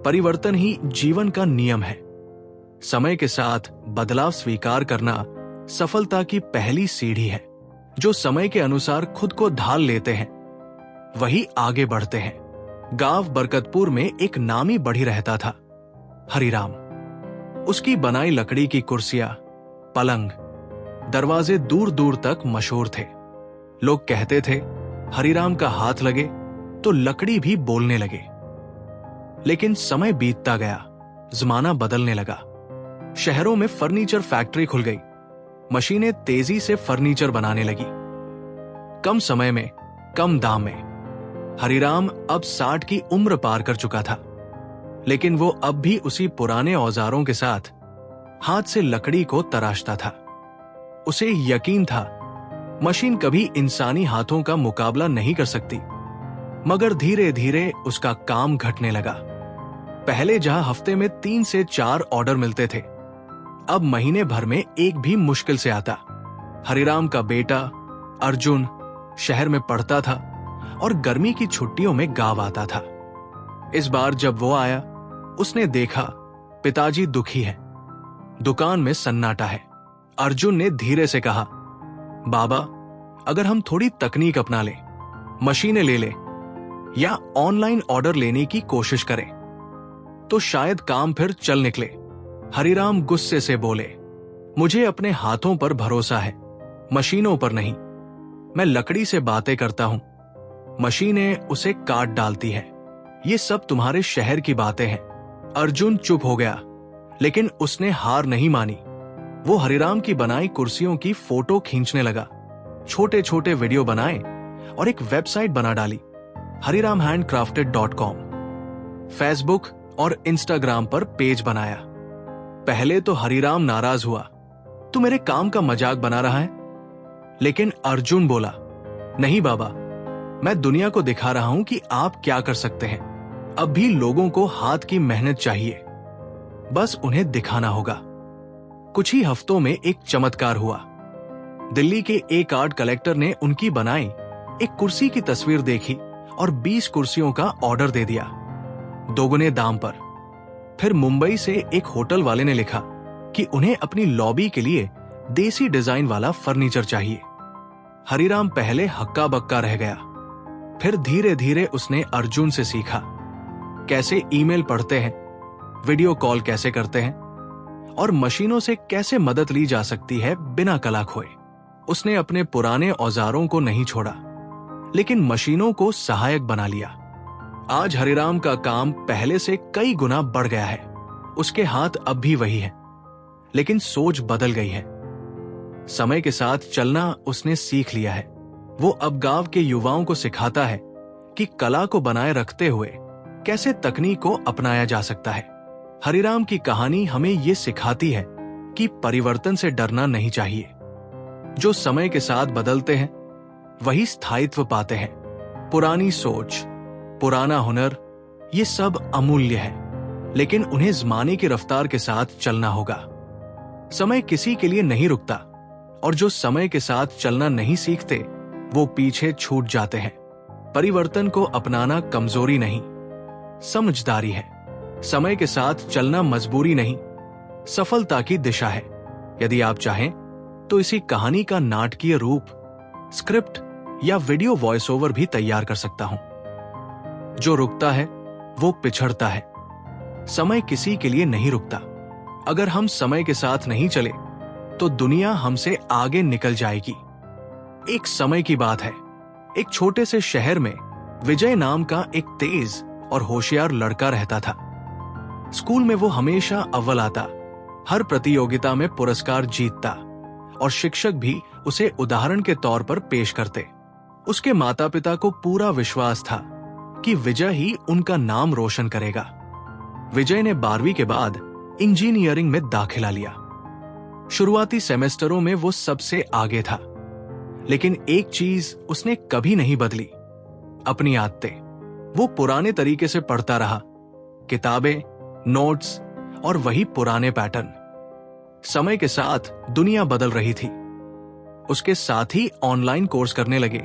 परिवर्तन ही जीवन का नियम है। समय के साथ बदलाव स्वीकार करना सफलता की पहली सीढ़ी है। जो समय के अनुसार खुद को ढाल लेते हैं वही आगे बढ़ते हैं। गांव बरकतपुर में एक नामी बढ़ी रहता था, हरिराम। उसकी बनाई लकड़ी की कुर्सियां, पलंग, दरवाजे दूर दूर तक मशहूर थे। लोग कहते थे हरिराम का हाथ लगे तो लकड़ी भी बोलने लगे। लेकिन समय बीतता गया, जमाना बदलने लगा। शहरों में फर्नीचर फैक्ट्री खुल गई, मशीनें तेजी से फर्नीचर बनाने लगी। कम समय में, कम दाम में। हरिराम अब 60 की उम्र पार कर चुका था, लेकिन वो अब भी उसी पुराने औजारों के साथ हाथ से लकड़ी को तराशता था। उसे यकीन था मशीन कभी इंसानी हाथों का मुकाबला नहीं कर सकती। मगर धीरे धीरे उसका काम घटने लगा। पहले जहां हफ्ते में 3 से 4 ऑर्डर मिलते थे, अब महीने भर में एक भी मुश्किल से आता। हरिराम का बेटा अर्जुन शहर में पढ़ता था और गर्मी की छुट्टियों में गांव आता था। इस बार जब वो आया, उसने देखा पिताजी दुखी हैं, दुकान में सन्नाटा है। अर्जुन ने धीरे से कहा, बाबा, अगर हम थोड़ी तकनीक अपना लें, मशीनें ले लें या ऑनलाइन ऑर्डर लेने की कोशिश करें तो शायद काम फिर चल निकले। हरिराम गुस्से से बोले, मुझे अपने हाथों पर भरोसा है, मशीनों पर नहीं। मैं लकड़ी से बातें करता हूं, मशीनें उसे काट डालती है। ये सब तुम्हारे शहर की बातें हैं। अर्जुन चुप हो गया, लेकिन उसने हार नहीं मानी। वो हरिराम की बनाई कुर्सियों की फोटो खींचने लगा, छोटे छोटे वीडियो बनाए और एक वेबसाइट बना डाली, hariramhandcrafted.com। फेसबुक और इंस्टाग्राम पर पेज बनाया। पहले तो हरिराम नाराज हुआ, तू मेरे काम का मजाक बना रहा है। लेकिन अर्जुन बोला, नहीं बाबा, मैं दुनिया को दिखा रहा हूं कि आप क्या कर सकते हैं। अब भी लोगों को हाथ की मेहनत चाहिए, बस उन्हें दिखाना होगा। कुछ ही हफ्तों में एक चमत्कार हुआ। दिल्ली के एक आर्ट कलेक्टर ने उनकी बनाई एक कुर्सी की तस्वीर देखी और 20 कुर्सियों का ऑर्डर दे दिया, दोगुने दाम पर। फिर मुंबई से एक होटल वाले ने लिखा कि उन्हें अपनी लॉबी के लिए देसी डिजाइन वाला फर्नीचर चाहिए। हरिराम पहले हक्का बक्का रह गया, फिर धीरे धीरे उसने अर्जुन से सीखा कैसे ईमेल पढ़ते हैं, वीडियो कॉल कैसे करते हैं और मशीनों से कैसे मदद ली जा सकती है बिना कला खोए। उसने अपने पुराने औजारों को नहीं छोड़ा, लेकिन मशीनों को सहायक बना लिया। आज हरिराम का काम पहले से कई गुना बढ़ गया है। उसके हाथ अब भी वही है, लेकिन सोच बदल गई है। समय के साथ चलना उसने सीख लिया है। वो अब गांव के युवाओं को सिखाता है कि कला को बनाए रखते हुए कैसे तकनीक को अपनाया जा सकता है। हरिराम की कहानी हमें ये सिखाती है कि परिवर्तन से डरना नहीं चाहिए। जो समय के साथ बदलते हैं वही स्थायित्व पाते हैं। पुरानी सोच, पुराना हुनर, ये सब अमूल्य है, लेकिन उन्हें ज़माने की रफ्तार के साथ चलना होगा। समय किसी के लिए नहीं रुकता, और जो समय के साथ चलना नहीं सीखते वो पीछे छूट जाते हैं। परिवर्तन को अपनाना कमजोरी नहीं, समझदारी है। समय के साथ चलना मजबूरी नहीं, सफलता की दिशा है। यदि आप चाहें तो इसी कहानी का नाटकीय रूप, स्क्रिप्ट या वीडियो वॉइस ओवर भी तैयार कर सकता हूं। जो रुकता है वो पिछड़ता है। समय किसी के लिए नहीं रुकता। अगर हम समय के साथ नहीं चले तो दुनिया हमसे आगे निकल जाएगी। एक समय की बात है, एक छोटे से शहर में विजय नाम का एक तेज और होशियार लड़का रहता था। स्कूल में वो हमेशा अव्वल आता, हर प्रतियोगिता में पुरस्कार जीतता और शिक्षक भी उसे उदाहरण के तौर पर पेश करते। उसके माता पिता को पूरा विश्वास था कि विजय ही उनका नाम रोशन करेगा। विजय ने 12वीं के बाद इंजीनियरिंग में दाखिला लिया। शुरुआती सेमेस्टरों में वो सबसे आगे था, लेकिन एक चीज उसने कभी नहीं बदली, अपनी आदतें। वो पुराने तरीके से पढ़ता रहा, किताबें, नोट्स और वही पुराने पैटर्न। समय के साथ दुनिया बदल रही थी। उसके साथ ही ऑनलाइन कोर्स करने लगे,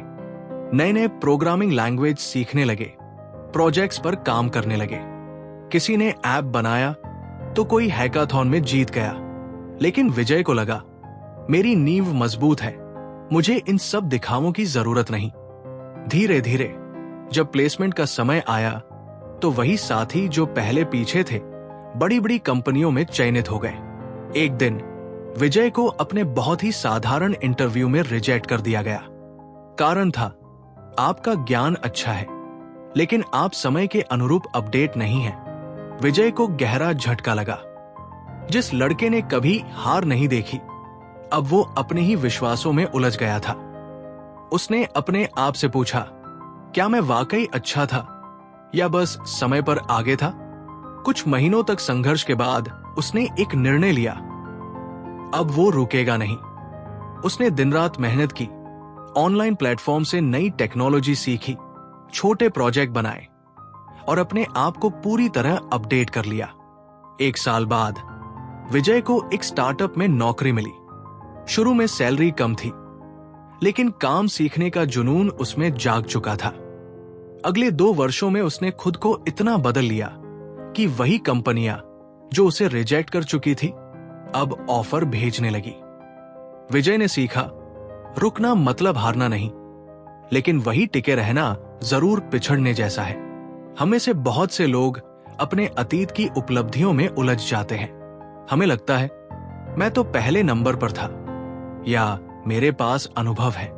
नए नए प्रोग्रामिंग लैंग्वेज सीखने लगे, प्रोजेक्ट्स पर काम करने लगे। किसी ने ऐप बनाया तो कोई हैकाथॉन में जीत गया। लेकिन विजय को लगा, मेरी नींव मजबूत है, मुझे इन सब दिखावों की जरूरत नहीं। धीरे धीरे जब प्लेसमेंट का समय आया तो वही साथी जो पहले पीछे थे बड़ी बड़ी कंपनियों में चयनित हो गए। एक दिन विजय को अपने बहुत ही साधारण इंटरव्यू में रिजेक्ट कर दिया गया। कारण था, आपका ज्ञान अच्छा है लेकिन आप समय के अनुरूप अपडेट नहीं हैं। विजय को गहरा झटका लगा। जिस लड़के ने कभी हार नहीं देखी, अब वो अपने ही विश्वासों में उलझ गया था। उसने अपने आप से पूछा, क्या मैं वाकई अच्छा था या बस समय पर आगे था? कुछ महीनों तक संघर्ष के बाद उसने एक निर्णय लिया, अब वो रुकेगा नहीं। उसने दिन रात मेहनत की, ऑनलाइन प्लेटफॉर्म से नई टेक्नोलॉजी सीखी, छोटे प्रोजेक्ट बनाए और अपने आप को पूरी तरह अपडेट कर लिया। 1 साल बाद विजय को एक स्टार्टअप में नौकरी मिली। शुरू में सैलरी कम थी, लेकिन काम सीखने का जुनून उसमें जाग चुका था। अगले 2 वर्षों में उसने खुद को इतना बदल लिया कि वही कंपनियां जो उसे रिजेक्ट कर चुकी थी अब ऑफर भेजने लगी। विजय ने सीखा, रुकना मतलब हारना नहीं, लेकिन वही टिके रहना जरूर पिछड़ने जैसा है। हमें से बहुत से लोग अपने अतीत की उपलब्धियों में उलझ जाते हैं। हमें लगता है, मैं तो पहले नंबर पर था या मेरे पास अनुभव है।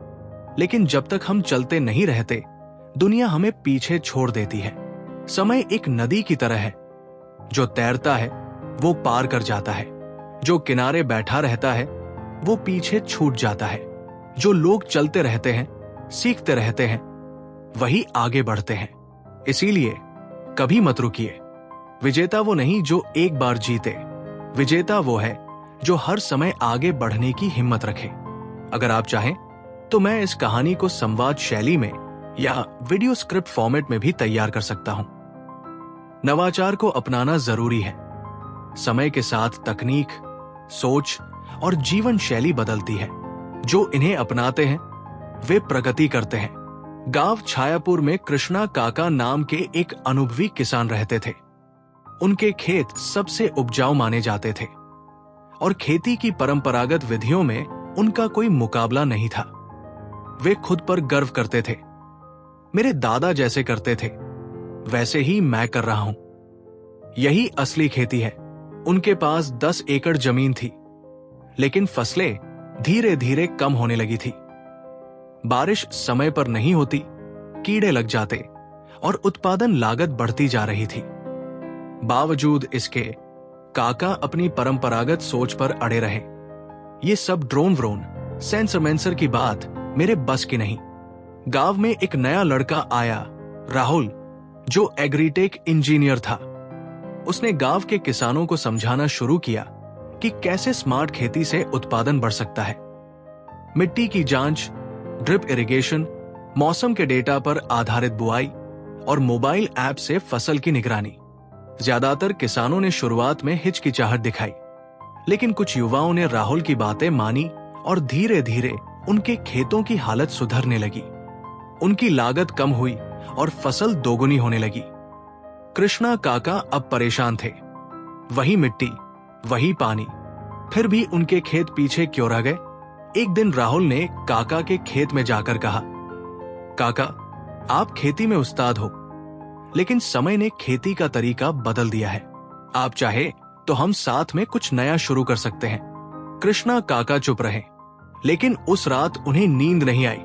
लेकिन जब तक हम चलते नहीं रहते, दुनिया हमें पीछे छोड़ देती है। समय एक नदी की तरह है, जो तैरता है वो पार कर जाता है, जो किनारे बैठा रहता है वो पीछे छूट जाता है। जो लोग चलते रहते हैं, सीखते रहते हैं, वही आगे बढ़ते हैं। इसीलिए कभी मत रुकिए। विजेता वो नहीं जो एक बार जीते, विजेता वो है जो हर समय आगे बढ़ने की हिम्मत रखे। अगर आप चाहें तो मैं इस कहानी को संवाद शैली में या वीडियो स्क्रिप्ट फॉर्मेट में भी तैयार कर सकता हूं। नवाचार को अपनाना जरूरी है। समय के साथ तकनीक, सोच और जीवन शैली बदलती है। जो इन्हें अपनाते हैं वे प्रगति करते हैं। गांव छायापुर में कृष्णा काका नाम के एक अनुभवी किसान रहते थे। उनके खेत सबसे उपजाऊ माने जाते थे और खेती की परंपरागत विधियों में उनका कोई मुकाबला नहीं था। वे खुद पर गर्व करते थे, मेरे दादा जैसे करते थे वैसे ही मैं कर रहा हूं। यही असली खेती है। उनके पास 10 एकड़ जमीन थी, लेकिन फसलें धीरे धीरे कम होने लगी थी। बारिश समय पर नहीं होती, कीड़े लग जाते और उत्पादन लागत बढ़ती जा रही थी। बावजूद इसके काका अपनी परंपरागत सोच पर अड़े रहे। ये सब ड्रोन व्रोन, सेंसर मेंसर की बात मेरे बस की नहीं। गांव में एक नया लड़का आया, राहुल, जो एग्रीटेक इंजीनियर था। उसने गांव के किसानों को समझाना शुरू किया कि कैसे स्मार्ट खेती से उत्पादन बढ़ सकता है। मिट्टी की जांच, ड्रिप इरिगेशन, मौसम के डेटा पर आधारित बुआई और मोबाइल ऐप से फसल की निगरानी। ज्यादातर किसानों ने शुरुआत में हिचकिचाहट दिखाई, लेकिन कुछ युवाओं ने राहुल की बातें मानी और धीरे धीरे उनके खेतों की हालत सुधरने लगी। उनकी लागत कम हुई और फसल दोगुनी होने लगी। कृष्णा काका अब परेशान थे। वही मिट्टी, वही पानी, फिर भी उनके खेत पीछे क्यों रह गए? एक दिन राहुल ने काका के खेत में जाकर कहा, काका, आप खेती में उस्ताद हो, लेकिन समय ने खेती का तरीका बदल दिया है। आप चाहे तो हम साथ में कुछ नया शुरू कर सकते हैं। कृष्णा काका चुप रहे, लेकिन उस रात उन्हें नींद नहीं आई।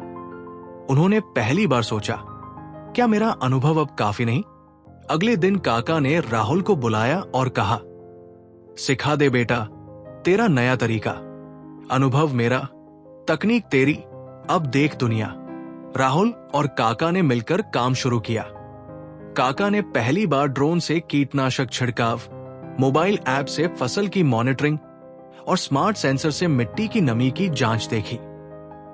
उन्होंने पहली बार सोचा, क्या मेरा अनुभव अब काफी नहीं? अगले दिन काका ने राहुल को बुलाया और कहा, सिखा दे बेटा, तेरा नया तरीका। अनुभव मेरा, तकनीक तेरी, अब देख दुनिया। राहुल और काका ने मिलकर काम शुरू किया। काका ने पहली बार ड्रोन से कीटनाशक छिड़काव, मोबाइल ऐप से फसल की मॉनिटरिंग और स्मार्ट सेंसर से मिट्टी की नमी की जांच देखी।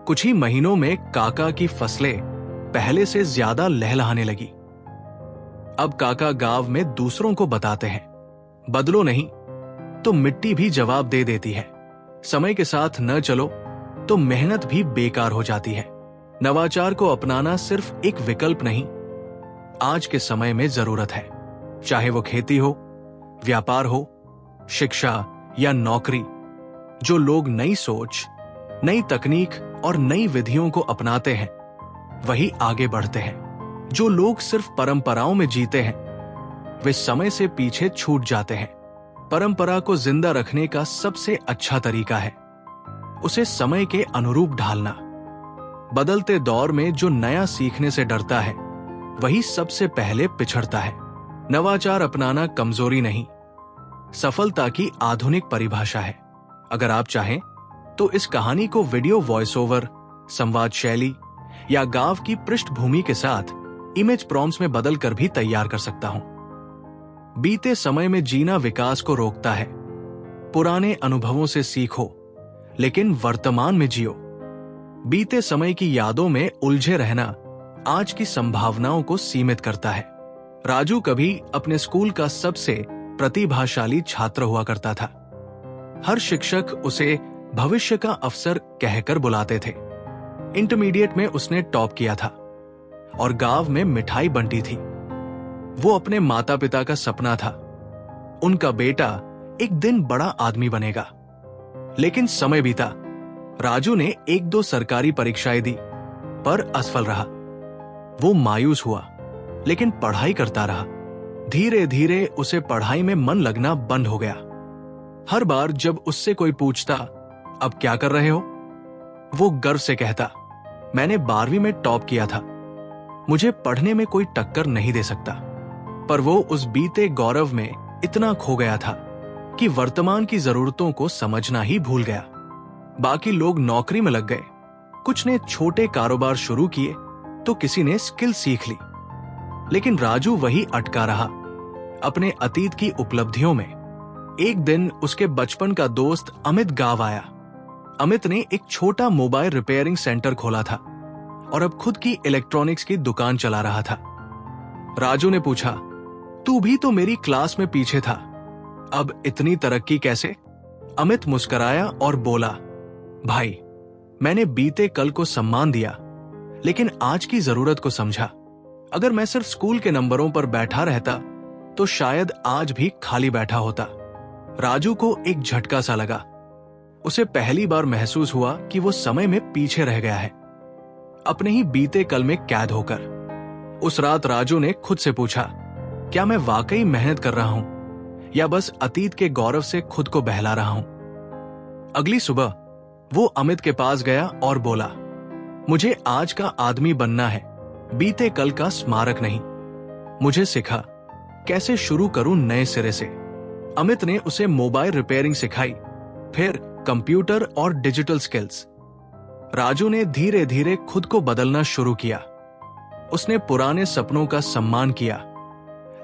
कुछ ही महीनों में काका की फसलें पहले से ज्यादा लहलहाने लगी। अब काका गांव में दूसरों को बताते हैं, बदलो नहीं तो मिट्टी भी जवाब दे देती है। समय के साथ न चलो तो मेहनत भी बेकार हो जाती है। नवाचार को अपनाना सिर्फ एक विकल्प नहीं, आज के समय में जरूरत है। चाहे वो खेती हो, व्यापार हो, शिक्षा या नौकरी। जो लोग नई सोच, नई तकनीक और नई विधियों को अपनाते हैं वही आगे बढ़ते हैं। जो लोग सिर्फ परंपराओं में जीते हैं वे समय से पीछे छूट जाते हैं। परंपरा को जिंदा रखने का सबसे अच्छा तरीका है उसे समय के अनुरूप ढालना। बदलते दौर में जो नया सीखने से डरता है वही सबसे पहले पिछड़ता है। नवाचार अपनाना कमजोरी नहीं, सफलता की आधुनिक परिभाषा है। अगर आप चाहें तो इस कहानी को वीडियो वॉइस ओवर, संवाद शैली या गांव की पृष्ठभूमि के साथ इमेज प्रॉम्प्ट्स में बदल कर भी तैयार कर सकता हूं। बीते समय में जीना विकास को रोकता है। पुराने अनुभवों से सीखो लेकिन वर्तमान में जियो। बीते समय की यादों में उलझे रहना आज की संभावनाओं को सीमित करता है। राजू कभी अपने स्कूल का सबसे प्रतिभाशाली छात्र हुआ करता था। हर शिक्षक उसे भविष्य का अफसर कहकर बुलाते थे। इंटरमीडिएट में उसने टॉप किया था और गांव में मिठाई बंटी थी। वो अपने माता पिता का सपना था। उनका बेटा एक दिन बड़ा आदमी बनेगा। लेकिन समय बीता। राजू ने 1-2 सरकारी परीक्षाएं दी पर असफल रहा। वो मायूस हुआ लेकिन पढ़ाई करता रहा। धीरे धीरे उसे पढ़ाई में मन लगना बंद हो गया। हर बार जब उससे कोई पूछता अब क्या कर रहे हो, वो गर्व से कहता मैंने 12वीं में टॉप किया था। मुझे पढ़ने में कोई टक्कर नहीं दे सकता। पर वो उस बीते गौरव में इतना खो गया था कि वर्तमान की जरूरतों को समझना ही भूल गया। बाकी लोग नौकरी में लग गए, कुछ ने छोटे कारोबार शुरू किए तो किसी ने स्किल सीख ली। लेकिन राजू वही अटका रहा अपने अतीत की उपलब्धियों में। एक दिन उसके बचपन का दोस्त अमित गांव आया। अमित ने एक छोटा मोबाइल रिपेयरिंग सेंटर खोला था और अब खुद की इलेक्ट्रॉनिक्स की दुकान चला रहा था। राजू ने पूछा, तू भी तो मेरी क्लास में पीछे था, अब इतनी तरक्की कैसे? अमित मुस्कुराया और बोला, भाई, मैंने बीते कल को सम्मान दिया लेकिन आज की जरूरत को समझा। अगर मैं सिर्फ स्कूल के नंबरों पर बैठा रहता तो शायद आज भी खाली बैठा होता। राजू को एक झटका सा लगा। उसे पहली बार महसूस हुआ कि वो समय में पीछे रह गया है, अपने ही बीते कल में कैद होकर। उस रात राजू ने खुद से पूछा, क्या मैं वाकई मेहनत कर रहा हूं या बस अतीत के गौरव से खुद को बहला रहा हूं? अगली सुबह वो अमित के पास गया और बोला, मुझे आज का आदमी बनना है, बीते कल का स्मारक नहीं। मुझे सिखा कैसे शुरू करूं नए सिरे से। अमित ने उसे मोबाइल रिपेयरिंग सिखाई, फिर कंप्यूटर और डिजिटल स्किल्स। राजू ने धीरे धीरे खुद को बदलना शुरू किया। उसने पुराने सपनों का सम्मान किया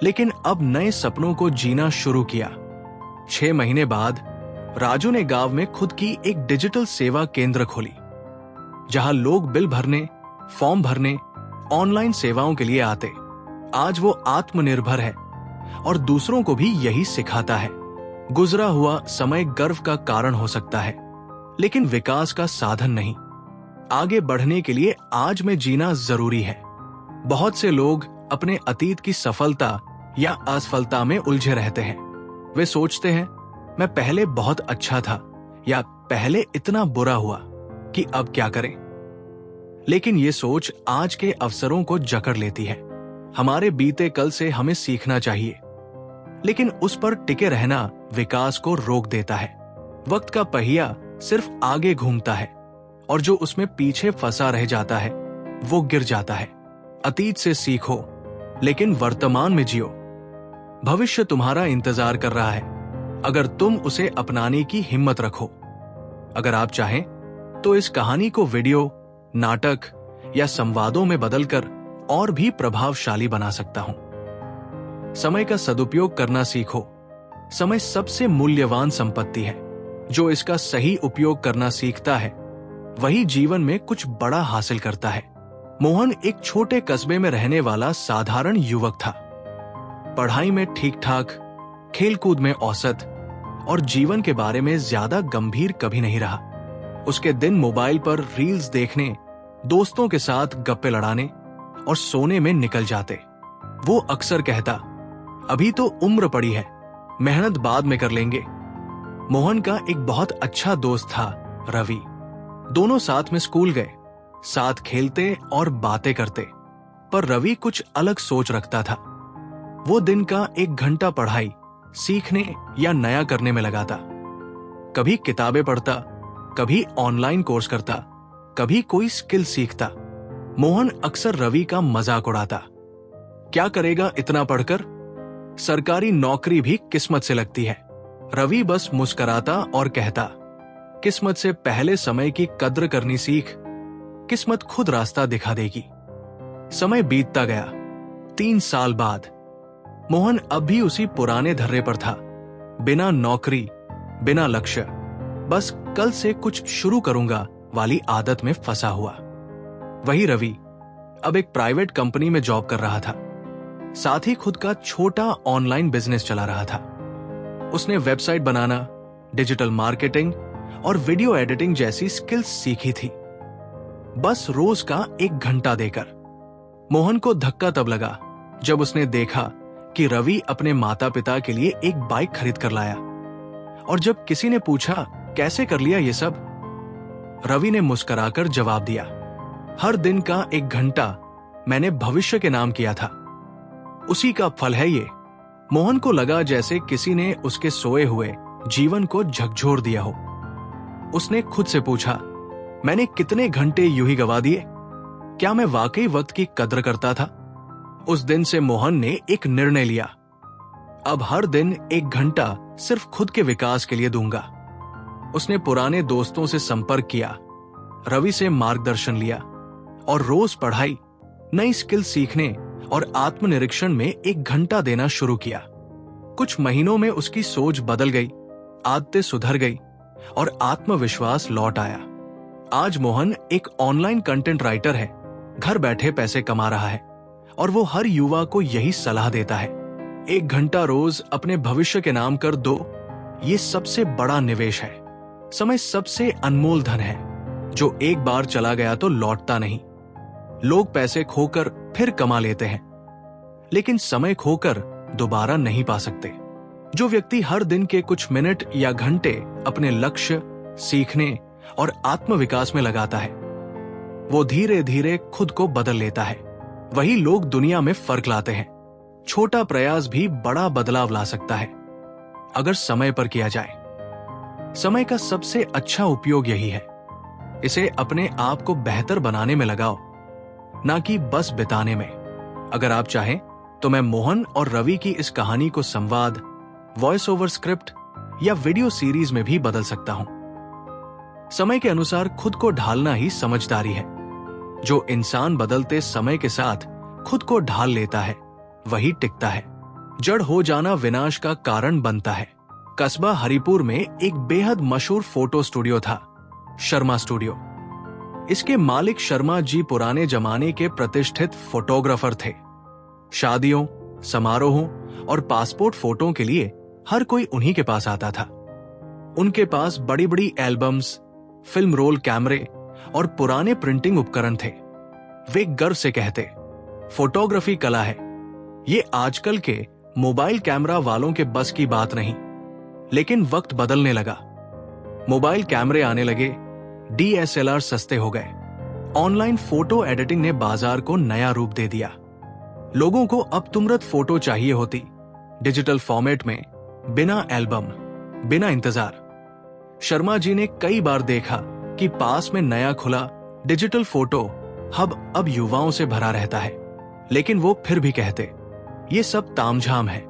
लेकिन अब नए सपनों को जीना शुरू किया। 6 महीने बाद राजू ने गांव में खुद की एक डिजिटल सेवा केंद्र खोली जहां लोग बिल भरने, फॉर्म भरने, ऑनलाइन सेवाओं के लिए आते। आज वो आत्मनिर्भर है और दूसरों को भी यही सिखाता है। गुजरा हुआ समय गर्व का कारण हो सकता है लेकिन विकास का साधन नहीं। आगे बढ़ने के लिए आज में जीना जरूरी है। बहुत से लोग अपने अतीत की सफलता या असफलता में उलझे रहते हैं। वे सोचते हैं, मैं पहले बहुत अच्छा था या पहले इतना बुरा हुआ कि अब क्या करें। लेकिन ये सोच आज के अवसरों को जकड़ लेती है। हमारे बीते कल से हमें सीखना चाहिए लेकिन उस पर टिके रहना विकास को रोक देता है। वक्त का पहिया सिर्फ आगे घूमता है और जो उसमें पीछे फंसा रह जाता है वो गिर जाता है। अतीत से सीखो लेकिन वर्तमान में जियो। भविष्य तुम्हारा इंतजार कर रहा है अगर तुम उसे अपनाने की हिम्मत रखो। अगर आप चाहें तो इस कहानी को वीडियो, नाटक या संवादों में बदलकर और भी प्रभावशाली बना सकता हूं। समय का सदुपयोग करना सीखो। समय सबसे मूल्यवान संपत्ति है। जो इसका सही उपयोग करना सीखता है वही जीवन में कुछ बड़ा हासिल करता है। मोहन एक छोटे कस्बे में रहने वाला साधारण युवक था। पढ़ाई में ठीक ठाक, खेलकूद में औसत और जीवन के बारे में ज्यादा गंभीर कभी नहीं रहा। उसके दिन मोबाइल पर रील्स देखने, दोस्तों के साथ गप्पे लड़ाने और सोने में निकल जाते। वो अक्सर कहता, अभी तो उम्र पड़ी है, मेहनत बाद में कर लेंगे। मोहन का एक बहुत अच्छा दोस्त था, रवि। दोनों साथ में स्कूल गए, साथ खेलते और बातें करते। पर रवि कुछ अलग सोच रखता था। वो दिन का 1 घंटा पढ़ाई, सीखने या नया करने में लगाता। कभी किताबें पढ़ता, कभी ऑनलाइन कोर्स करता, कभी कोई स्किल सीखता। मोहन अक्सर रवि का मजाक उड़ाता। क्या करेगा इतना पढ़कर? सरकारी नौकरी भी किस्मत से लगती है। रवि बस मुस्कुराता और कहता, किस्मत से पहले समय की कद्र करनी सीख, किस्मत खुद रास्ता दिखा देगी। समय बीतता गया। 3 साल बाद मोहन अब भी उसी पुराने धर्रे पर था, बिना नौकरी, बिना लक्ष्य, बस कल से कुछ शुरू करूंगा वाली आदत में फंसा हुआ। वही रवि अब एक प्राइवेट कंपनी में जॉब कर रहा था, साथ ही खुद का छोटा ऑनलाइन बिजनेस चला रहा था। उसने वेबसाइट बनाना, डिजिटल मार्केटिंग और वीडियो एडिटिंग जैसी स्किल्स सीखी थी, बस रोज का 1 घंटा देकर। मोहन को धक्का तब लगा जब उसने देखा कि रवि अपने माता पिता के लिए एक बाइक खरीद कर लाया। और जब किसी ने पूछा कैसे कर लिया ये सब, रवि ने मुस्कुराकर जवाब दिया, हर दिन का 1 घंटा मैंने भविष्य के नाम किया था, उसी का फल है ये। मोहन को लगा जैसे किसी ने उसके सोए हुए जीवन को झकझोर दिया हो। उसने खुद से पूछा, मैंने कितने घंटे यूं ही गवा दिए? क्या मैं वाकई वक्त की कद्र करता था? उस दिन से मोहन ने एक निर्णय लिया, अब हर दिन 1 घंटा सिर्फ खुद के विकास के लिए दूंगा। उसने पुराने दोस्तों से संपर्क किया, रवि से मार्गदर्शन लिया और रोज पढ़ाई, नई स्किल सीखने और आत्मनिरीक्षण में 1 घंटा देना शुरू किया। कुछ महीनों में उसकी सोच बदल गई, आदतें सुधर गई और आत्मविश्वास लौट आया। आज मोहन एक ऑनलाइन कंटेंट राइटर है, घर बैठे पैसे कमा रहा है और वो हर युवा को यही सलाह देता है, 1 घंटा रोज अपने भविष्य के नाम कर दो, ये सबसे बड़ा निवेश है। समय सबसे अनमोल धन है जो एक बार चला गया तो लौटता नहीं। लोग पैसे खोकर फिर कमा लेते हैं, लेकिन समय खोकर दोबारा नहीं पा सकते। जो व्यक्ति हर दिन के कुछ मिनट या घंटे अपने लक्ष्य, सीखने और आत्मविकास में लगाता है, वो धीरे धीरे खुद को बदल लेता है। वही लोग दुनिया में फर्क लाते हैं। छोटा प्रयास भी बड़ा बदलाव ला सकता है अगर समय पर किया जाए। समय का सबसे अच्छा उपयोग यही है, इसे अपने आप को बेहतर बनाने में लगाओ, ना कि बस बिताने में। अगर आप चाहें तो मैं मोहन और रवि की इस कहानी को संवाद, वॉइस ओवर स्क्रिप्ट या वीडियो सीरीज में भी बदल सकता हूं। समय के अनुसार खुद को ढालना ही समझदारी है। जो इंसान बदलते समय के साथ खुद को ढाल लेता है वही टिकता है। जड़ हो जाना विनाश का कारण बनता है। कस्बा हरिपुर में एक बेहद मशहूर फोटो स्टूडियो था, शर्मा स्टूडियो। इसके मालिक शर्मा जी पुराने जमाने के प्रतिष्ठित फोटोग्राफर थे। शादियों, समारोहों और पासपोर्ट फोटो के लिए हर कोई उन्हीं के पास आता था। उनके पास बड़ी बड़ी एल्बम्स, फिल्म रोल कैमरे और पुराने प्रिंटिंग उपकरण थे। वे गर्व से कहते, फोटोग्राफी कला है, ये आजकल के मोबाइल कैमरा वालों के बस की बात नहीं। लेकिन वक्त बदलने लगा, मोबाइल कैमरे आने लगे, DSLR सस्ते हो गए, ऑनलाइन फोटो एडिटिंग ने बाजार को नया रूप दे दिया। लोगों को अब तुरंत फोटो चाहिए होती, डिजिटल फॉर्मेट में, बिना एल्बम, बिना इंतजार। शर्मा जी ने कई बार देखा कि पास में नया खुला डिजिटल फोटो हब अब युवाओं से भरा रहता है, लेकिन वो फिर भी कहते, ये सब तामझाम है,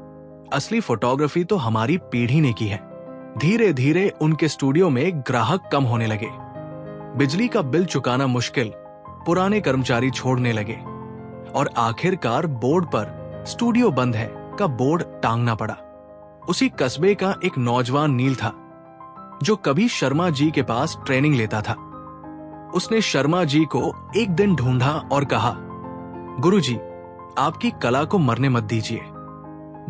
असली फोटोग्राफी तो हमारी पीढ़ी ने की है। धीरे धीरे उनके स्टूडियो में ग्राहक कम होने लगे, बिजली का बिल चुकाना मुश्किल, पुराने कर्मचारी छोड़ने लगे और आखिरकार बोर्ड पर स्टूडियो बंद है का बोर्ड टांगना पड़ा। उसी कस्बे का एक नौजवान नील था जो कभी शर्मा जी के पास ट्रेनिंग लेता था। उसने शर्मा जी को एक दिन ढूंढा और कहा, गुरुजी, आपकी कला को मरने मत दीजिए,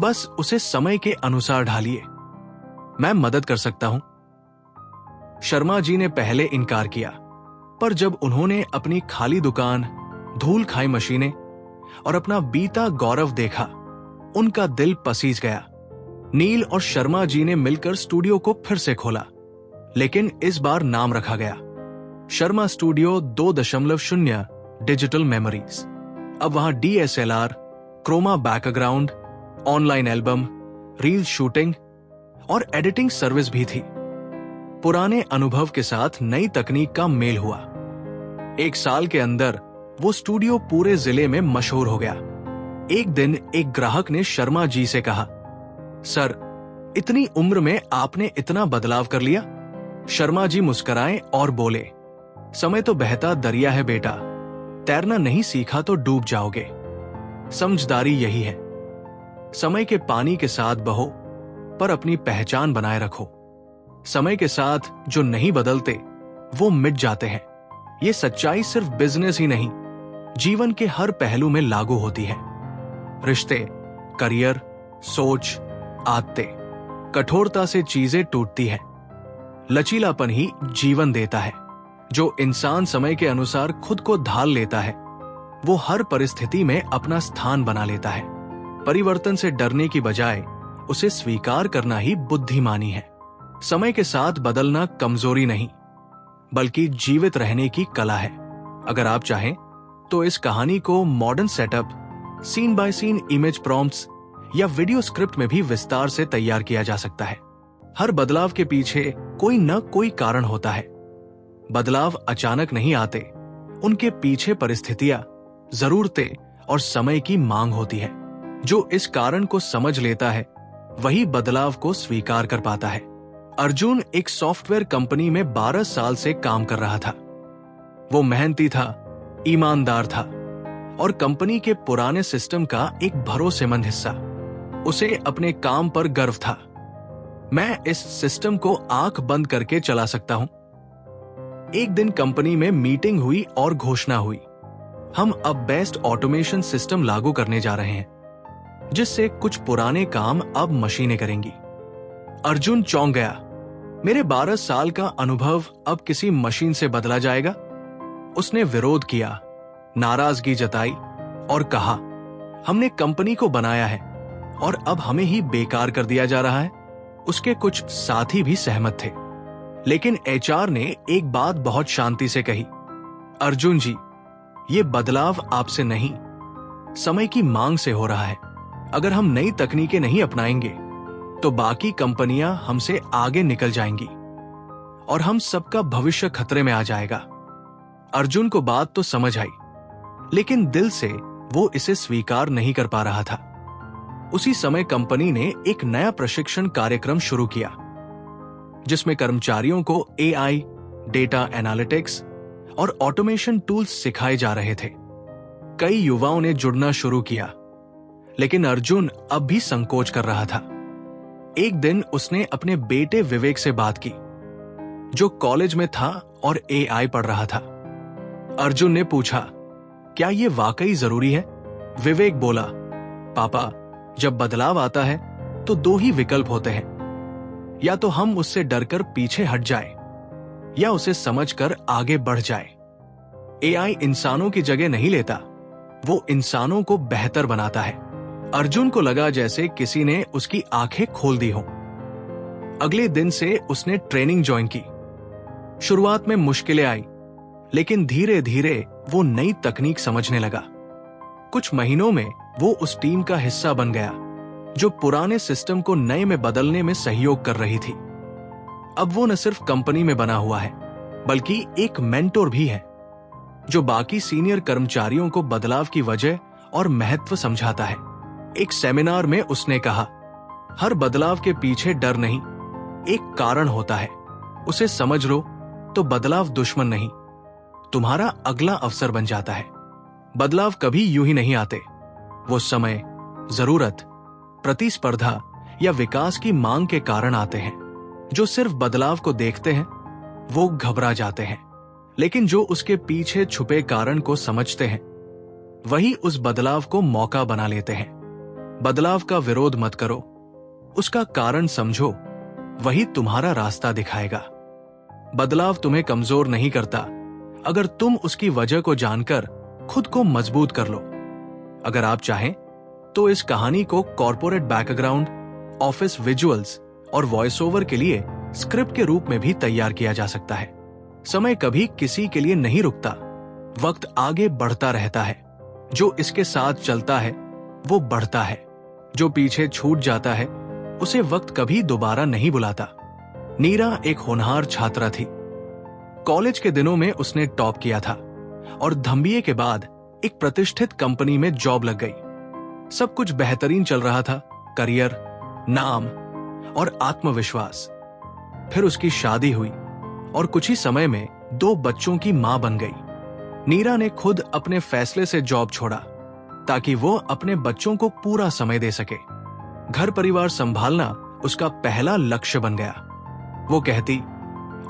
बस उसे समय के अनुसार ढालिए, मैं मदद कर सकता हूं। शर्मा जी ने पहले इनकार किया, पर जब उन्होंने अपनी खाली दुकान, धूल खाई मशीनें और अपना बीता गौरव देखा उनका दिल पसीज गया। नील और शर्मा जी ने मिलकर स्टूडियो को फिर से खोला, लेकिन इस बार नाम रखा गया शर्मा स्टूडियो 2.0 डिजिटल मेमोरीज। अब वहां DSLR, chroma background, online album, reel shooting और एडिटिंग सर्विस भी थी। पुराने अनुभव के साथ नई तकनीक का मेल हुआ। 1 साल के अंदर वो स्टूडियो पूरे जिले में मशहूर हो गया। एक दिन एक ग्राहक ने शर्मा जी से कहा, सर, इतनी उम्र में आपने इतना बदलाव कर लिया। शर्मा जी मुस्कुराए और बोले, समय तो बहता दरिया है बेटा, तैरना नहीं सीखा तो डूब जाओगे। समझदारी यही है, समय के पानी के साथ बहो पर अपनी पहचान बनाए रखो। समय के साथ जो नहीं बदलते वो मिट जाते हैं। ये सच्चाई सिर्फ बिजनेस ही नहीं, जीवन के हर पहलू में लागू होती है। रिश्ते, करियर, सोच, आदतें, कठोरता से चीजें टूटती हैं। लचीलापन ही जीवन देता है। जो इंसान समय के अनुसार खुद को ढाल लेता है, वो हर परिस्थिति में अपना स्थान बना लेता है। परिवर्तन से डरने की बजाय उसे स्वीकार करना ही बुद्धिमानी है। समय के साथ बदलना कमजोरी नहीं, बल्कि जीवित रहने की कला है। अगर आप चाहें तो इस कहानी को modern setup, scene by scene image prompts या वीडियो स्क्रिप्ट में भी विस्तार से तैयार किया जा सकता है। हर बदलाव के पीछे कोई न कोई कारण होता है। बदलाव अचानक नहीं आते, उनके पीछे परिस्थितियां, जरूरतें और समय की मांग होती है। जो इस कारण को समझ लेता है वही बदलाव को स्वीकार कर पाता है। अर्जुन एक सॉफ्टवेयर कंपनी में 12 साल से काम कर रहा था। वो मेहनती था, ईमानदार था और कंपनी के पुराने सिस्टम का एक भरोसेमंद हिस्सा। उसे अपने काम पर गर्व था। मैं इस सिस्टम को आंख बंद करके चला सकता हूं। एक दिन कंपनी में मीटिंग हुई और घोषणा हुई, हम अब बेस्ट ऑटोमेशन सिस्टम लागू करने जा रहे हैं, जिससे कुछ पुराने काम अब मशीनें करेंगी। अर्जुन चौंक गया। मेरे 12 साल का अनुभव अब किसी मशीन से बदला जाएगा? उसने विरोध किया, नाराजगी जताई और कहा, हमने कंपनी को बनाया है और अब हमें ही बेकार कर दिया जा रहा है। उसके कुछ साथी भी सहमत थे, लेकिन HR ने एक बात बहुत शांति से कही, अर्जुन जी, ये बदलाव आपसे नहीं, समय की मांग से हो रहा है। अगर हम नई तकनीकें नहीं अपनाएंगे तो बाकी कंपनियां हमसे आगे निकल जाएंगी और हम सबका भविष्य खतरे में आ जाएगा। अर्जुन को बात तो समझ आई, लेकिन दिल से वो इसे स्वीकार नहीं कर पा रहा था। उसी समय कंपनी ने एक नया प्रशिक्षण कार्यक्रम शुरू किया, जिसमें कर्मचारियों को AI, डेटा एनालिटिक्स और ऑटोमेशन टूल्स सिखाए जा रहे थे। कई युवाओं ने जुड़ना शुरू किया, लेकिन अर्जुन अब भी संकोच कर रहा था। एक दिन उसने अपने बेटे विवेक से बात की, जो कॉलेज में था और AI पढ़ रहा था। अर्जुन ने पूछा, क्या ये वाकई जरूरी है? विवेक बोला, पापा, जब बदलाव आता है तो 2 ही विकल्प होते हैं, या तो हम उससे डरकर पीछे हट जाए या उसे समझकर आगे बढ़ जाए। AI इंसानों की जगह नहीं लेता, वो इंसानों को बेहतर बनाता है। अर्जुन को लगा जैसे किसी ने उसकी आंखें खोल दी हो। अगले दिन से उसने ट्रेनिंग ज्वाइन की। शुरुआत में मुश्किलें आई, लेकिन धीरे धीरे वो नई तकनीक समझने लगा। कुछ महीनों में वो उस टीम का हिस्सा बन गया जो पुराने सिस्टम को नए में बदलने में सहयोग कर रही थी। अब वो न सिर्फ कंपनी में बना हुआ है, बल्कि एक मेंटोर भी है, जो बाकी सीनियर कर्मचारियों को बदलाव की वजह और महत्व समझाता है। एक सेमिनार में उसने कहा, हर बदलाव के पीछे डर नहीं, एक कारण होता है। उसे समझ लो तो बदलाव दुश्मन नहीं, तुम्हारा अगला अवसर बन जाता है। बदलाव कभी यूं ही नहीं आते, वो समय, जरूरत, प्रतिस्पर्धा या विकास की मांग के कारण आते हैं। जो सिर्फ बदलाव को देखते हैं वो घबरा जाते हैं, लेकिन जो उसके पीछे छुपे कारण को समझते हैं वही उस बदलाव को मौका बना लेते हैं। बदलाव का विरोध मत करो, उसका कारण समझो, वही तुम्हारा रास्ता दिखाएगा। बदलाव तुम्हें कमजोर नहीं करता, अगर तुम उसकी वजह को जानकर खुद को मजबूत कर लो। अगर आप चाहें तो इस कहानी को कॉर्पोरेट बैकग्राउंड, ऑफिस विजुअल्स और वॉइस ओवर के लिए स्क्रिप्ट के रूप में भी तैयार किया जा सकता है। समय कभी किसी के लिए नहीं रुकता, वक्त आगे बढ़ता रहता है। जो इसके साथ चलता है वो बढ़ता है, जो पीछे छूट जाता है उसे वक्त कभी दोबारा नहीं बुलाता। नीरा एक होनहार छात्रा थी। कॉलेज के दिनों में उसने टॉप किया था और MBA के बाद एक प्रतिष्ठित कंपनी में जॉब लग गई। सब कुछ बेहतरीन चल रहा था, करियर, नाम और आत्मविश्वास। फिर उसकी शादी हुई और कुछ ही समय में 2 बच्चों की मां बन गई। नीरा ने खुद अपने फैसले से जॉब छोड़ा ताकि वो अपने बच्चों को पूरा समय दे सके। घर परिवार संभालना उसका पहला लक्ष्य बन गया। वो कहती,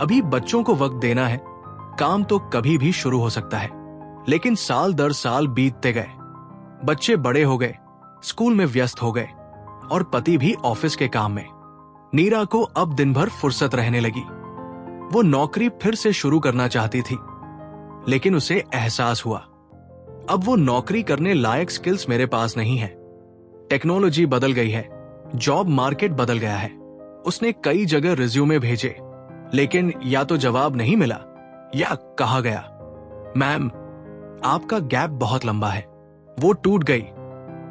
अभी बच्चों को वक्त देना है, काम तो कभी भी शुरू हो सकता है। लेकिन साल दर साल बीतते गए, बच्चे बड़े हो गए, स्कूल में व्यस्त हो गए और पति भी ऑफिस के काम में। नीरा को अब दिन भर फुर्सत रहने लगी। वो नौकरी फिर से शुरू करना चाहती थी, लेकिन उसे एहसास हुआ, अब वो नौकरी करने लायक स्किल्स मेरे पास नहीं है। टेक्नोलॉजी बदल गई है, जॉब मार्केट बदल गया है। उसने कई जगह रिज्यूमे भेजे, लेकिन या तो जवाब नहीं मिला या कहा गया, मैम आपका गैप बहुत लंबा है। वो टूट गई।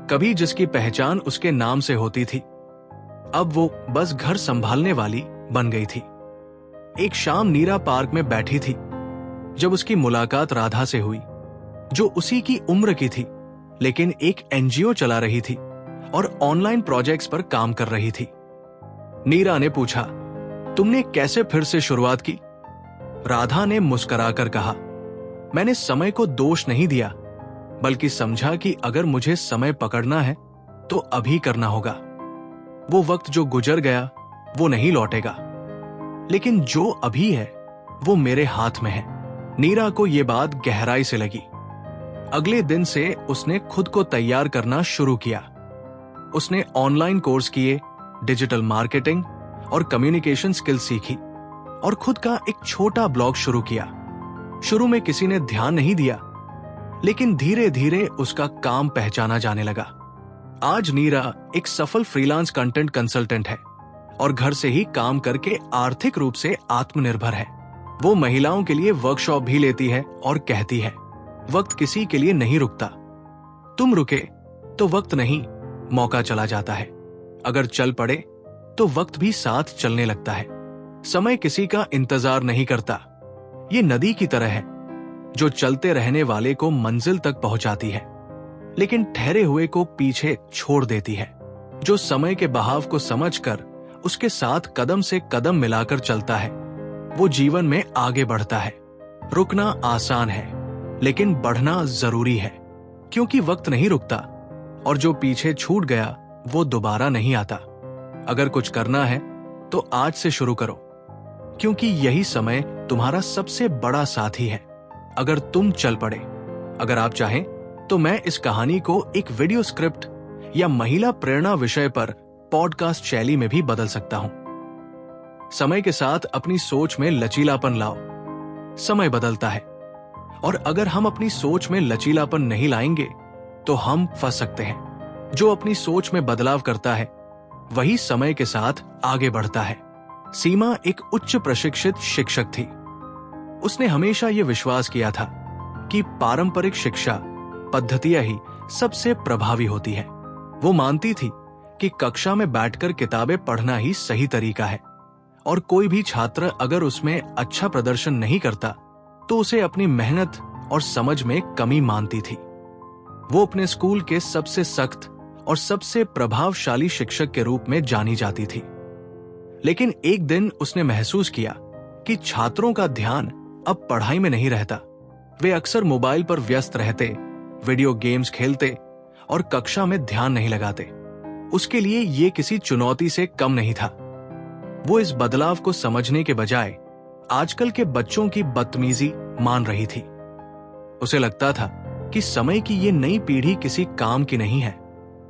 कभी जिसकी पहचान उसके नाम से होती थी, अब वो बस घर संभालने वाली बन गई थी। एक शाम नीरा पार्क में बैठी थी जब उसकी मुलाकात राधा से हुई, जो उसी की उम्र की थी, लेकिन एक NGO चला रही थी और ऑनलाइन प्रोजेक्ट्स पर काम कर रही थी। नीरा ने पूछा, तुमने कैसे फिर से शुरुआत की? राधा ने मुस्कुराकर कहा, मैंने समय को दोष नहीं दिया, बल्कि समझा कि अगर मुझे समय पकड़ना है तो अभी करना होगा। वो वक्त जो गुजर गया वो नहीं लौटेगा, लेकिन जो अभी है वो मेरे हाथ में है। नीरा को ये बात गहराई से लगी। अगले दिन से उसने खुद को तैयार करना शुरू किया। उसने ऑनलाइन कोर्स किए, डिजिटल मार्केटिंग और कम्युनिकेशन स्किल सीखी और खुद का एक छोटा ब्लॉग शुरू किया। शुरू में किसी ने ध्यान नहीं दिया, लेकिन धीरे धीरे उसका काम पहचाना जाने लगा। आज नीरा एक सफल फ्रीलांस कंटेंट कंसल्टेंट है और घर से ही काम करके आर्थिक रूप से आत्मनिर्भर है। वो महिलाओं के लिए वर्कशॉप भी लेती है और कहती है, वक्त किसी के लिए नहीं रुकता। तुम रुके तो वक्त नहीं, मौका चला जाता है। अगर चल पड़े तो वक्त भी साथ चलने लगता है। समय किसी का इंतजार नहीं करता। ये नदी की तरह है जो चलते रहने वाले को मंजिल तक पहुंचाती है, लेकिन ठहरे हुए को पीछे छोड़ देती है। जो समय के बहाव को समझकर उसके साथ कदम से कदम मिलाकर चलता है, वो जीवन में आगे बढ़ता है। रुकना आसान है, लेकिन बढ़ना जरूरी है, क्योंकि वक्त नहीं रुकता और जो पीछे छूट गया वो दोबारा नहीं आता। अगर कुछ करना है तो आज से शुरू करो, क्योंकि यही समय तुम्हारा सबसे बड़ा साथी है अगर तुम चल पड़े। अगर आप चाहें तो मैं इस कहानी को एक वीडियो स्क्रिप्ट या महिला प्रेरणा विषय पर पॉडकास्ट शैली में भी बदल सकता हूं। समय के साथ अपनी सोच में लचीलापन लाओ। समय बदलता है और अगर हम अपनी सोच में लचीलापन नहीं लाएंगे तो हम फंस सकते हैं। जो अपनी सोच में बदलाव करता है वही समय के साथ आगे बढ़ता है। सीमा एक उच्च प्रशिक्षित शिक्षक थी। उसने हमेशा यह विश्वास किया था कि पारंपरिक शिक्षा पद्धतियां ही सबसे प्रभावी होती है। वो मानती थी कि कक्षा में बैठकर किताबें पढ़ना ही सही तरीका है और कोई भी छात्र अगर उसमें अच्छा प्रदर्शन नहीं करता तो उसे अपनी मेहनत और समझ में कमी मानती थी। वो अपने स्कूल के सबसे सख्त और सबसे प्रभावशाली शिक्षक के रूप में जानी जाती थी। लेकिन एक दिन उसने महसूस किया कि छात्रों का ध्यान अब पढ़ाई में नहीं रहता। वे अक्सर मोबाइल पर व्यस्त रहते, वीडियो गेम्स खेलते और कक्षा में ध्यान नहीं लगाते। उसके लिए ये किसी चुनौती से कम नहीं था। वो इस बदलाव को समझने के बजाय आजकल के बच्चों की बदतमीजी मान रही थी। उसे लगता था कि समय की ये नई पीढ़ी किसी काम की नहीं है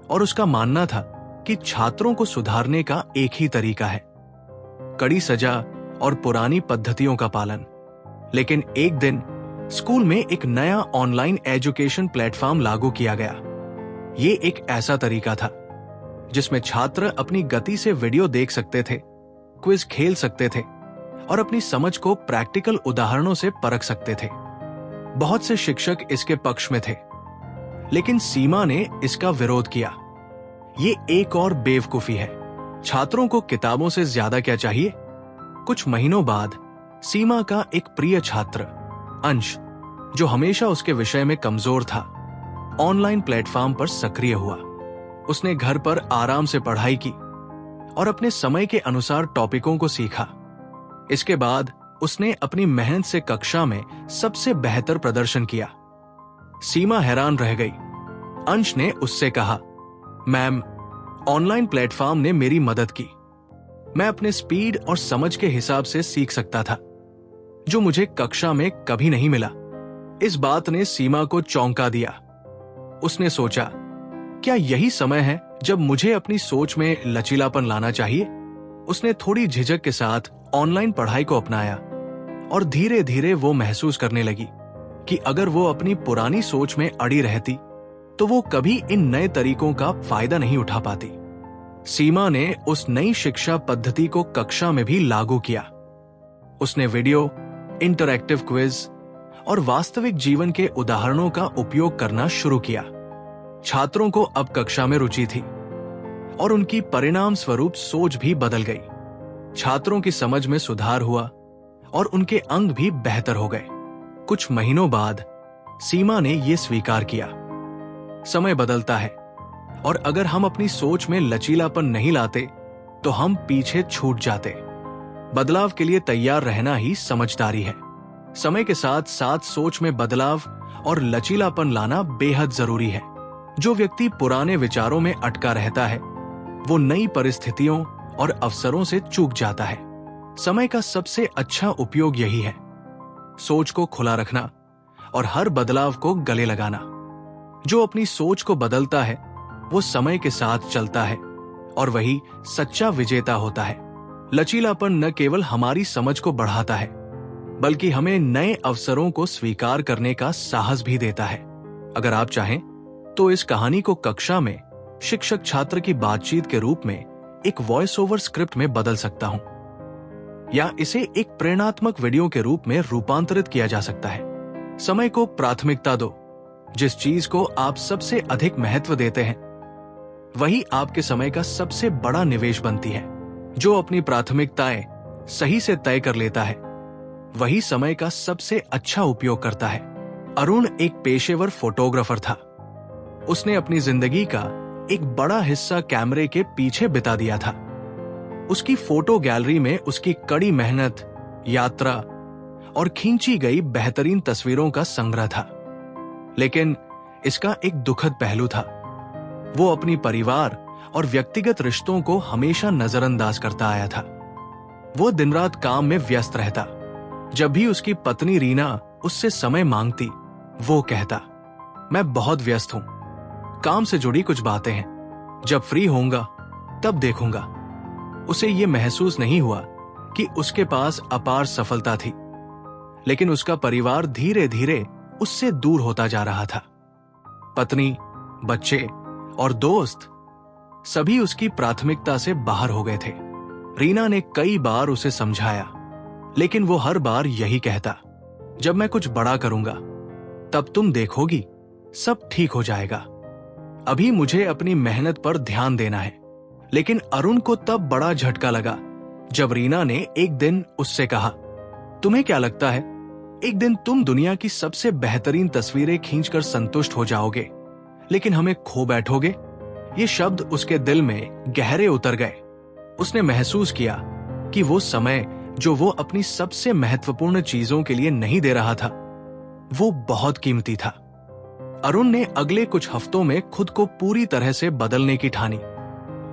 और उसका मानना था कि छात्रों को सुधारने का एक ही तरीका है, कड़ी सजा और पुरानी पद्धतियों का पालन। लेकिन एक दिन स्कूल में एक नया ऑनलाइन एजुकेशन प्लेटफॉर्म लागू किया गया। ये एक ऐसा तरीका था जिसमें छात्र अपनी गति से वीडियो देख सकते थे, क्विज खेल सकते थे और अपनी समझ को प्रैक्टिकल उदाहरणों से परख सकते थे। बहुत से शिक्षक इसके पक्ष में थे, लेकिन सीमा ने इसका विरोध किया। ये एक और बेवकूफी है। छात्रों को किताबों से ज्यादा क्या चाहिए? कुछ महीनों बाद सीमा का एक प्रिय छात्र अंश, जो हमेशा उसके विषय में कमजोर था, ऑनलाइन प्लेटफॉर्म पर सक्रिय हुआ। उसने घर पर आराम से पढ़ाई की और अपने समय के अनुसार टॉपिकों को सीखा। इसके बाद उसने अपनी मेहनत से कक्षा में सबसे बेहतर प्रदर्शन किया। सीमा हैरान रह गई। अंश ने उससे कहा, मैम, ऑनलाइन प्लेटफॉर्म ने मेरी मदद की। मैं अपने स्पीड और समझ के हिसाब से सीख सकता था, जो मुझे कक्षा में कभी नहीं मिला। इस बात ने सीमा को चौंका दिया। उसने सोचा, क्या यही समय है जब मुझे अपनी सोच में लचीलापन लाना चाहिए? उसने थोड़ी झिझक के साथ ऑनलाइन पढ़ाई को अपनाया और धीरे धीरे वो महसूस करने लगी कि अगर वो अपनी पुरानी सोच में अड़ी रहती तो वो कभी इन नए तरीकों का फायदा नहीं उठा पाती। सीमा ने उस नई शिक्षा पद्धति को कक्षा में भी लागू किया। उसने वीडियो, इंटरैक्टिव क्विज और वास्तविक जीवन के उदाहरणों का उपयोग करना शुरू किया। छात्रों को अब कक्षा में रुचि थी और उनकी परिणाम स्वरूप सोच भी बदल गई। छात्रों की समझ में सुधार हुआ और उनके अंक भी बेहतर हो गए। कुछ महीनों बाद सीमा ने यह स्वीकार किया, समय बदलता है और अगर हम अपनी सोच में लचीलापन नहीं लाते तो हम पीछे छूट जाते। बदलाव के लिए तैयार रहना ही समझदारी है। समय के साथ साथ सोच में बदलाव और लचीलापन लाना बेहद जरूरी है। जो व्यक्ति पुराने विचारों में अटका रहता है वो नई परिस्थितियों और अवसरों से चूक जाता है। समय का सबसे अच्छा उपयोग यही है, सोच को खुला रखना और हर बदलाव को गले लगाना। जो अपनी सोच को बदलता है वो समय के साथ चलता है और वही सच्चा विजेता होता है। लचीलापन न केवल हमारी समझ को बढ़ाता है बल्कि हमें नए अवसरों को स्वीकार करने का साहस भी देता है। अगर आप चाहें तो इस कहानी को कक्षा में शिक्षक छात्र की बातचीत के रूप में एक वॉइस ओवर स्क्रिप्ट में बदल सकता हूं, या इसे एक प्रेरणात्मक वीडियो के रूप में रूपांतरित किया जा सकता है। समय को प्राथमिकता दो। जिस चीज को आप सबसे अधिक महत्व देते हैं वही आपके समय का सबसे बड़ा निवेश बनती है। जो अपनी प्राथमिकताएं सही से तय कर लेता है वही समय का सबसे अच्छा उपयोग करता है। अरुण एक पेशेवर फोटोग्राफर था। उसने अपनी जिंदगी का एक बड़ा हिस्सा कैमरे के पीछे बिता दिया था। उसकी फोटो गैलरी में उसकी कड़ी मेहनत, यात्रा और खींची गई बेहतरीन तस्वीरों का संग्रह था। लेकिन इसका एक दुखद पहलू था। वो अपनी परिवार और व्यक्तिगत रिश्तों को हमेशा नजरअंदाज करता आया था। वो दिन रात काम में व्यस्त रहता। जब भी उसकी पत्नी रीना उससे समय मांगती, वो कहता, मैं बहुत व्यस्त हूं, काम से जुड़ी कुछ बातें हैं, जब फ्री होऊंगा तब देखूंगा। उसे ये महसूस नहीं हुआ कि उसके पास अपार सफलता थी, लेकिन उसका परिवार धीरे धीरे उससे दूर होता जा रहा था। पत्नी, बच्चे और दोस्त सभी उसकी प्राथमिकता से बाहर हो गए थे। रीना ने कई बार उसे समझाया, लेकिन वो हर बार यही कहता, जब मैं कुछ बड़ा करूंगा तब तुम देखोगी, सब ठीक हो जाएगा। अभी मुझे अपनी मेहनत पर ध्यान देना है। लेकिन अरुण को तब बड़ा झटका लगा जब रीना ने एक दिन उससे कहा, तुम्हें क्या लगता है एक दिन तुम दुनिया की सबसे बेहतरीन तस्वीरें खींचकर संतुष्ट हो जाओगे, लेकिन हमें खो बैठोगे? ये शब्द उसके दिल में गहरे उतर गए। उसने महसूस किया कि वो समय जो वो अपनी सबसे महत्वपूर्ण चीजों के लिए नहीं दे रहा था, वो बहुत कीमती था। अरुण ने अगले कुछ हफ्तों में खुद को पूरी तरह से बदलने की ठानी।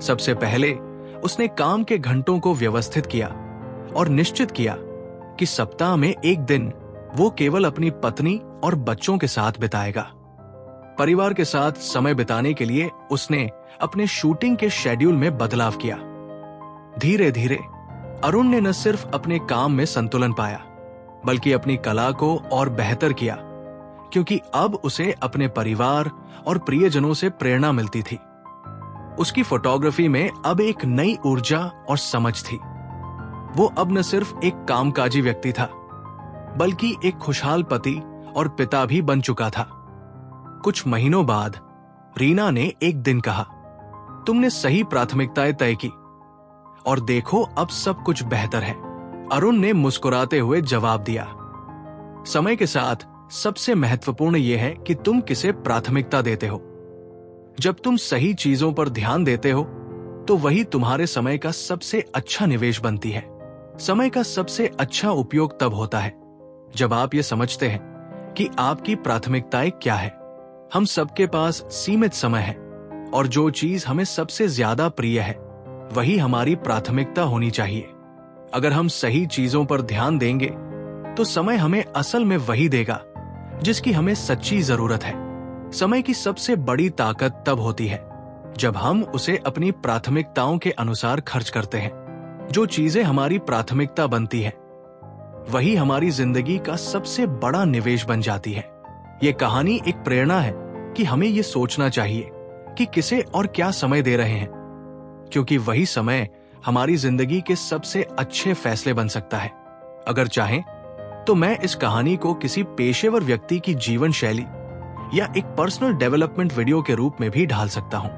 सबसे पहले उसने काम के घंटों को व्यवस्थित किया और निश्चित किया कि सप्ताह में एक दिन वो केवल अपनी पत्नी और बच्चों के साथ बिताएगा। परिवार के साथ समय बिताने के लिए उसने अपने शूटिंग के शेड्यूल में बदलाव किया। धीरे धीरे अरुण ने न सिर्फ अपने काम में संतुलन पाया, बल्कि अपनी कला को और बेहतर किया, क्योंकि अब उसे अपने परिवार और प्रियजनों से प्रेरणा मिलती थी। उसकी फोटोग्राफी में अब एक नई ऊर्जा और समझ थी। वो अब न सिर्फ एक कामकाजी व्यक्ति था, बल्कि एक खुशहाल पति और पिता भी बन चुका था। कुछ महीनों बाद रीना ने एक दिन कहा, तुमने सही प्राथमिकताएं तय की और देखो अब सब कुछ बेहतर है। अरुण ने मुस्कुराते हुए जवाब दिया, समय के साथ सबसे महत्वपूर्ण यह है कि तुम किसे प्राथमिकता देते हो। जब तुम सही चीजों पर ध्यान देते हो तो वही तुम्हारे समय का सबसे अच्छा निवेश बनती है। समय का सबसे अच्छा उपयोग तब होता है जब आप ये समझते हैं कि आपकी प्राथमिकताएं क्या है। हम सबके पास सीमित समय है और जो चीज हमें सबसे ज्यादा प्रिय है वही हमारी प्राथमिकता होनी चाहिए। अगर हम सही चीजों पर ध्यान देंगे तो समय हमें असल में वही देगा जिसकी हमें सच्ची जरूरत है। समय की सबसे बड़ी ताकत तब होती है जब हम उसे अपनी प्राथमिकताओं के अनुसार खर्च करते हैं। जो चीजें हमारी प्राथमिकता बनती है वही हमारी जिंदगी का सबसे बड़ा निवेश बन जाती है। ये कहानी एक प्रेरणा है कि हमें ये सोचना चाहिए कि किसे और क्या समय दे रहे हैं, क्योंकि वही समय हमारी जिंदगी के सबसे अच्छे फैसले बन सकता है। अगर चाहें तो मैं इस कहानी को किसी पेशेवर व्यक्ति की जीवन शैली या एक पर्सनल डेवलपमेंट वीडियो के रूप में भी ढाल सकता हूं।